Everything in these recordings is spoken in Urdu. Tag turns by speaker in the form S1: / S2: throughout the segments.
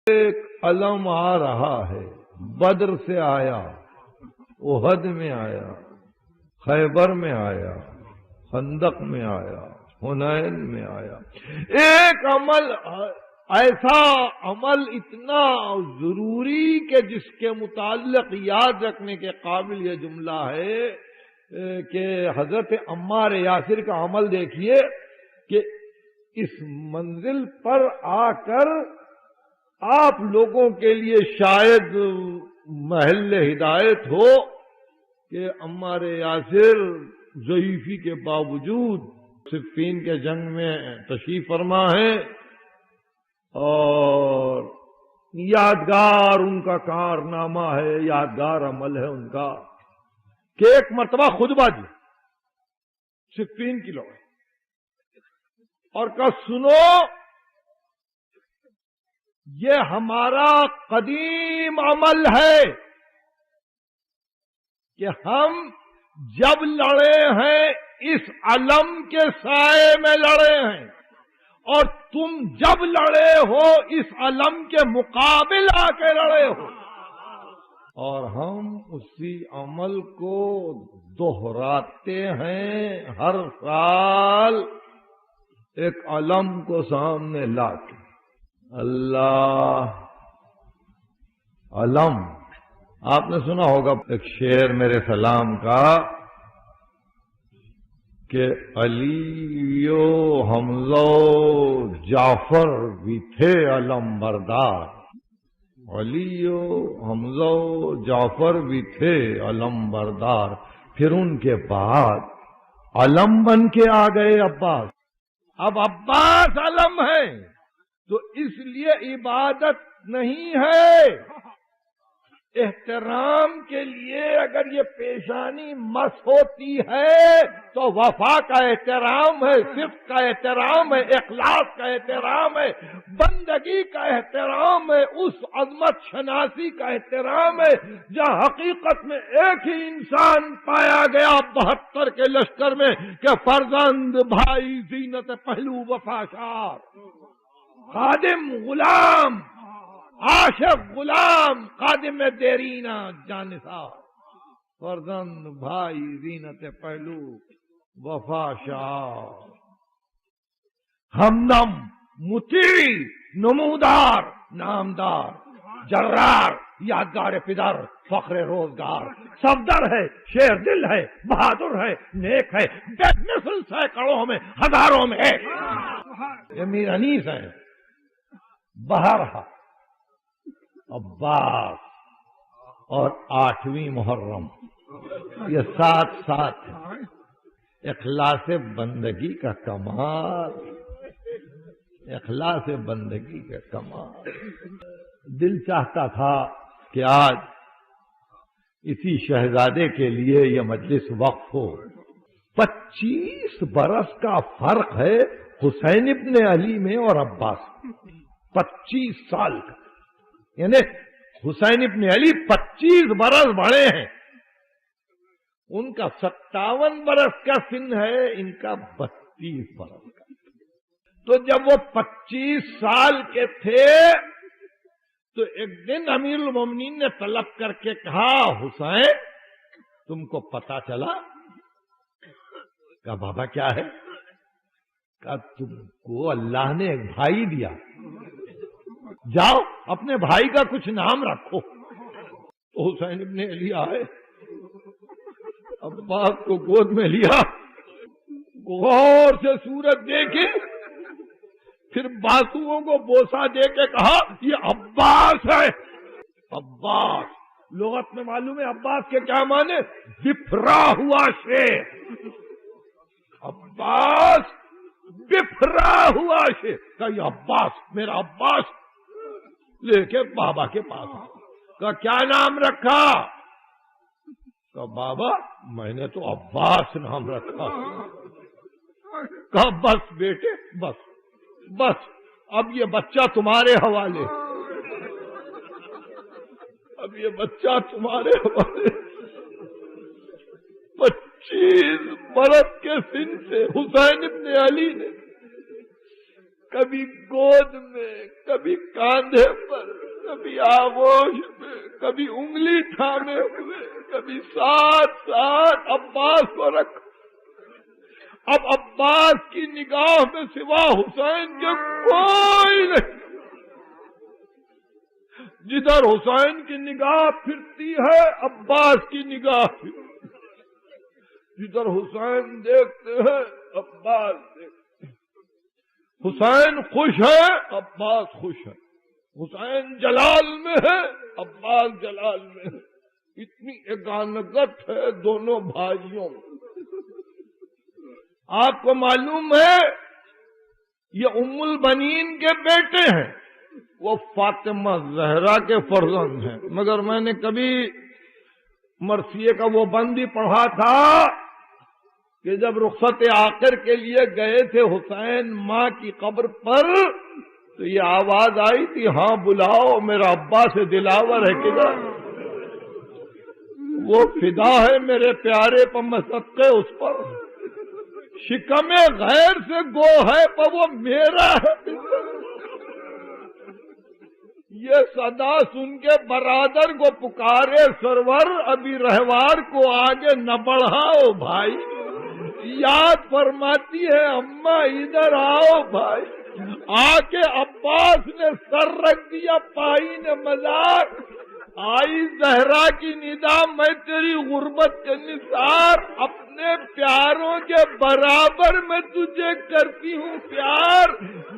S1: ایک علم آ رہا ہے، بدر سے آیا، احد میں آیا، خیبر میں آیا، خندق میں آیا، حنین میں آیا۔ ایک عمل ایسا عمل اتنا ضروری کہ جس کے متعلق یاد رکھنے کے قابل یہ جملہ ہے کہ حضرت عمار یاسر کا عمل دیکھیے کہ اس منزل پر آ کر آپ لوگوں کے لیے شاید محل ہدایت ہو کہ عمار یاسر ضعیفی کے باوجود صفین کے جنگ میں تشریف فرما ہے، اور یادگار ان کا کارنامہ ہے، یادگار عمل ہے ان کا کہ ایک مرتبہ خطبہ دی صفین کی لوگ اور کہا سنو، یہ ہمارا قدیم عمل ہے کہ ہم جب لڑے ہیں اس علم کے سائے میں لڑے ہیں، اور تم جب لڑے ہو اس علم کے مقابل آ کے لڑے ہو، اور ہم اسی عمل کو دہراتے ہیں ہر سال ایک علم کو سامنے لا کے۔ اللہ علم، آپ نے سنا ہوگا ایک شعر میرے سلام کا کہ علی و حمزہ و جعفر بھی تھے علم بردار، علی و حمزہ و جعفر بھی تھے علم بردار، پھر ان کے بعد علم بن کے آ گئے عباس۔ اب عباس علم ہے تو اس لیے عبادت نہیں ہے، احترام کے لیے اگر یہ پیشانی مس ہوتی ہے تو وفا کا احترام ہے، صدق کا احترام ہے، اخلاص کا احترام ہے، بندگی کا احترام ہے، اس عظمت شناسی کا احترام ہے جہاں حقیقت میں ایک ہی انسان پایا گیا 72 کے لشکر میں کہ فرزند بھائی زینت پہلو وفاشار، خادم غلام، عاشق غلام، خادم دیرینہ جانثار، فرزند بھائی زینت پہلو وفا شعار، ہمدم مطیع نمودار نامدار، جرار یادگار پدر فخر روزگار، صفدر ہے شیر دل ہے بہادر ہے نیک ہے، بے مثل سینکڑوں میں ہزاروں میں ایک، یہ میر انیس ہے۔ بہرحال عباس اور 8ویں محرم یہ ساتھ ساتھ اخلاص بندگی کا کمال، اخلاص بندگی کا کمال۔ دل چاہتا تھا کہ آج اسی شہزادے کے لیے یہ مجلس وقف ہو۔ 25 برس کا فرق ہے حسین ابن علی میں اور عباس میں، 25 سال کا، یعنی حسین ابن علی 25 برس بڑے ہیں، ان کا 57 برس کا سن ہے، ان کا 32 برس کا۔ تو جب وہ 25 سال کے تھے تو ایک دن امیر المومنین نے طلب کر کے کہا حسین تم کو پتا چلا؟ کہا بابا کیا ہے؟ کہا تم کو اللہ نے ایک بھائی دیا، جاؤ اپنے بھائی کا کچھ نام رکھو۔ تو حسین ابن علی آئے، عباس کو گود میں لیا، غور سے صورت دیکھی، پھر بازوؤں کو بوسہ دے کے کہا یہ عباس ہے۔ عباس لغت میں معلوم ہے عباس کے کیا معنی؟ بفرا ہوا شیر، عباس بفرا ہوا شیر۔ کہا یہ عباس، میرا عباس، لے کے بابا کے پاس۔ کہا کیا نام رکھا؟ کہا بابا میں نے تو عباس نام رکھا۔ کہا بس بیٹے بس بس، اب یہ بچہ تمہارے حوالے، اب یہ بچہ تمہارے حوالے۔ 25 برس کے سن سے حسین ابن علی نے کبھی گود میں، کبھی کاندھے پر، کبھی آغوش میں، کبھی انگلی تھامے ہوئے، کبھی ساتھ ساتھ عباس کو رکھ۔ اب عباس کی نگاہ میں سوا حسین کے کوئی نہیں۔ جدھر حسین کی نگاہ پھرتی ہے عباس کی نگاہ پھرتی، جدھر حسین دیکھتے ہیں عباس دیکھتے ہیں۔ حسین خوش ہے، عباس خوش ہے۔ حسین جلال میں ہے، عباس جلال میں ہے۔ اتنی اکانگت ہے دونوں بھائیوں میں۔ آپ کو معلوم ہے یہ ام البنین کے بیٹے ہیں، وہ فاطمہ زہرا کے فرزند ہیں، مگر میں نے کبھی مرثیے کا وہ بند ہی پڑھا تھا کہ جب رخصت آخر کے لیے گئے تھے حسین ماں کی قبر پر تو یہ آواز آئی تھی، ہاں بلاؤ میرا عباس دلاور ہے کدھر؟ وہ فدا ہے میرے پیارے پر صدقے اس پر، شکم غیر سے گو ہے پر وہ میرا ہے۔ یہ صدا سن کے برادر کو پکارے، سرور ابھی رہوار کو آگے نہ بڑھاؤ بھائی۔ یاد فرماتی ہے اماں ادھر آؤ بھائی۔ آ کے عباس نے سر رکھ دیا، پائی نے مذاق، آئی زہرا کی ندا، میں تیری غربت کے نثار اپنے پیاروں کے برابر میں تجھے کرتی ہوں پیار۔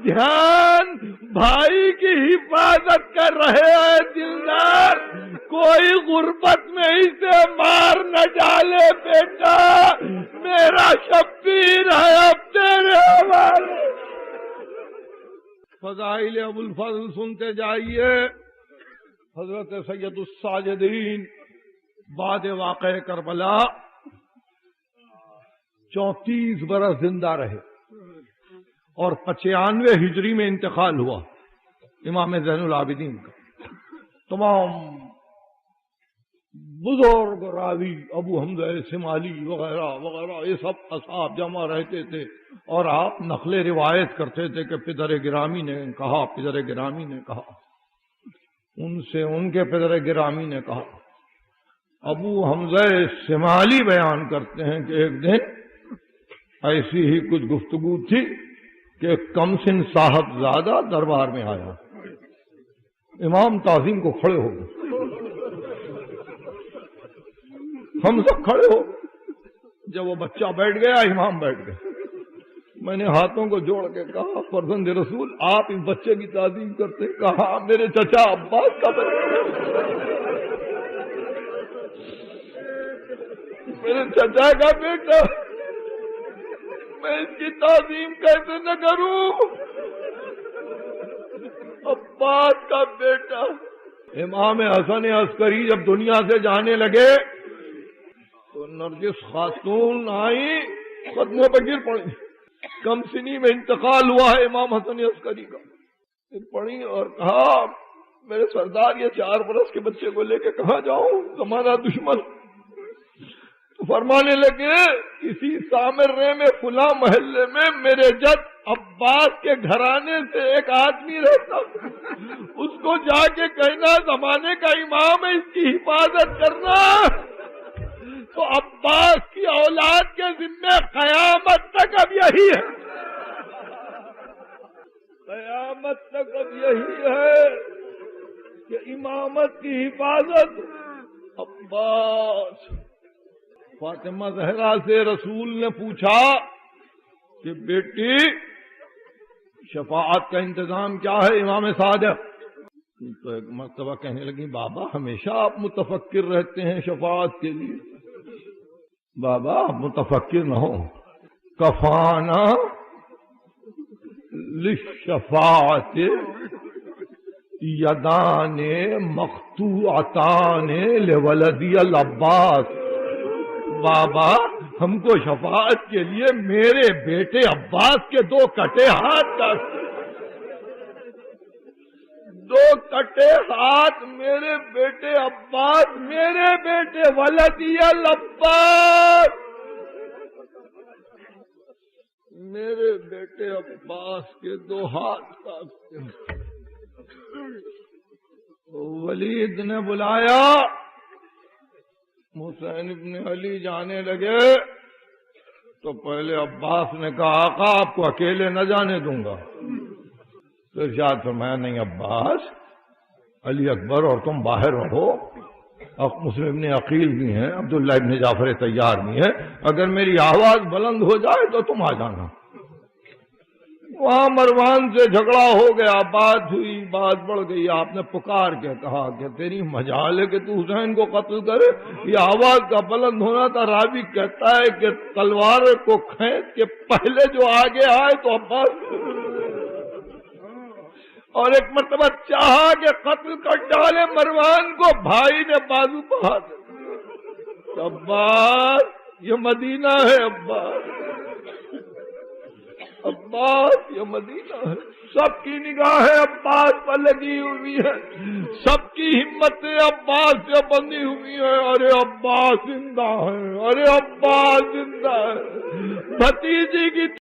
S1: دھیان بھائی کی حفاظت کر رہے ہیں دلدار، کوئی غربت میں اسے مار نہ ڈالے بیٹا، میرا شبیر ہے اب تیرے حوالے۔ فضائل ابو الفضل سنتے جائیے۔ حضرت سید الساجدین بعد واقع کربلا 34 برس زندہ رہے اور 95 ہجری میں انتقال ہوا امام زین العابدین کا۔ تمام بزرگ راوی ابو حمزہ شمالی وغیرہ وغیرہ یہ سب اصحاب جمع رہتے تھے اور آپ نقل روایت کرتے تھے کہ پدر گرامی نے کہا، پدر گرامی نے کہا، ان سے ان کے پدر گرامی نے کہا۔ ابو حمزہ شمالی بیان کرتے ہیں کہ ایک دن ایسی ہی کچھ گفتگو تھی کہ کم سن صاحب زادہ دربار میں آیا، امام تعظیم کو کھڑے ہو گئے، ہم سب کھڑے ہو گئے۔ جب وہ بچہ بیٹھ گیا امام بیٹھ گئے۔ میں نے ہاتھوں کو جوڑ کے کہا فرزند رسول آپ اس بچے کی تعظیم کرتے؟ کہا میرے چچا عباس کا بچہ، میرے چچا کا بیٹا، میں اس کی تعظیم کیسے نہ کروں؟ عباس کا بیٹا۔ امام حسن عسکری جب دنیا سے جانے لگے تو نرجس خاتون آئی، قدموں پہ گر پڑی، کم سنی میں انتقال ہوا ہے امام حسن عسکری کا۔ پھر پڑھی اور کہا میرے سردار یہ 4 برس کے بچے کو لے کے کہاں جاؤں، تمہارا دشمن۔ فرمانے لگے اسی سامرے میں فلاں محلے میں میرے جد عباس کے گھرانے سے ایک آدمی رہتا، اس کو جا کے کہنا زمانے کا امام ہے، اس کی حفاظت کرنا۔ تو عباس کی اولاد کے ذمہ قیامت تک اب یہی ہے، قیامت تک اب یہی ہے کہ امامت کی حفاظت عباس۔ فاطمہ زہرا سے رسول نے پوچھا کہ بیٹی شفاعت کا انتظام کیا ہے امام صادق؟ تو ایک مرتبہ کہنے لگی بابا ہمیشہ آپ متفکر رہتے ہیں شفاعت کے لیے۔ بابا آپ متفکر نہ ہو، کفانا للشفاعت یدان مقطوعتان لولدی العباس۔ بابا ہم کو شفاعت کے لیے میرے بیٹے عباس کے 2 کٹے ہاتھ کافی، 2 کٹے ہاتھ میرے بیٹے عباس، میرے بیٹے ولدی العباس، میرے بیٹے عباس کے 2 ہاتھ کاٹتے ہیں۔ ولید نے بلایا، حسین ابن علی جانے لگے تو پہلے عباس نے کہا آقا آپ کو اکیلے نہ جانے دوں گا، تو ارشاد فرمایا نہیں عباس، علی اکبر اور تم باہر رہو، مسلم ابن عقیل بھی ہیں، عبداللہ ابن جعفر طیار بھی ہیں، اگر میری آواز بلند ہو جائے تو تم آ جانا۔ وہاں مروان سے جھگڑا ہو گیا، بات ہوئی، بات بڑھ گئی، آپ نے پکار کے کہا کہ تیری مجال ہے کہ تو حسین کو قتل کرے، یہ آواز کا بلند ہونا تھا۔ راوی کہتا ہے کہ تلوار کو کھینچ کے پہلے جو آگے آئے تو عباس، اور ایک مرتبہ چاہا کہ قتل کر ڈالے مروان کو، بھائی نے بازو پہ ہاتھ دیا۔ عباس یہ مدینہ ہے، عباس یہ مدینہ ہے، سب کی نگاہیں عباس پر لگی ہوئی ہے، سب کی ہمتیں عباس سے بندھی ہوئی ہیں۔ ارے عباس زندہ ہے، ارے عباس زندہ ہے، بھتیجی کی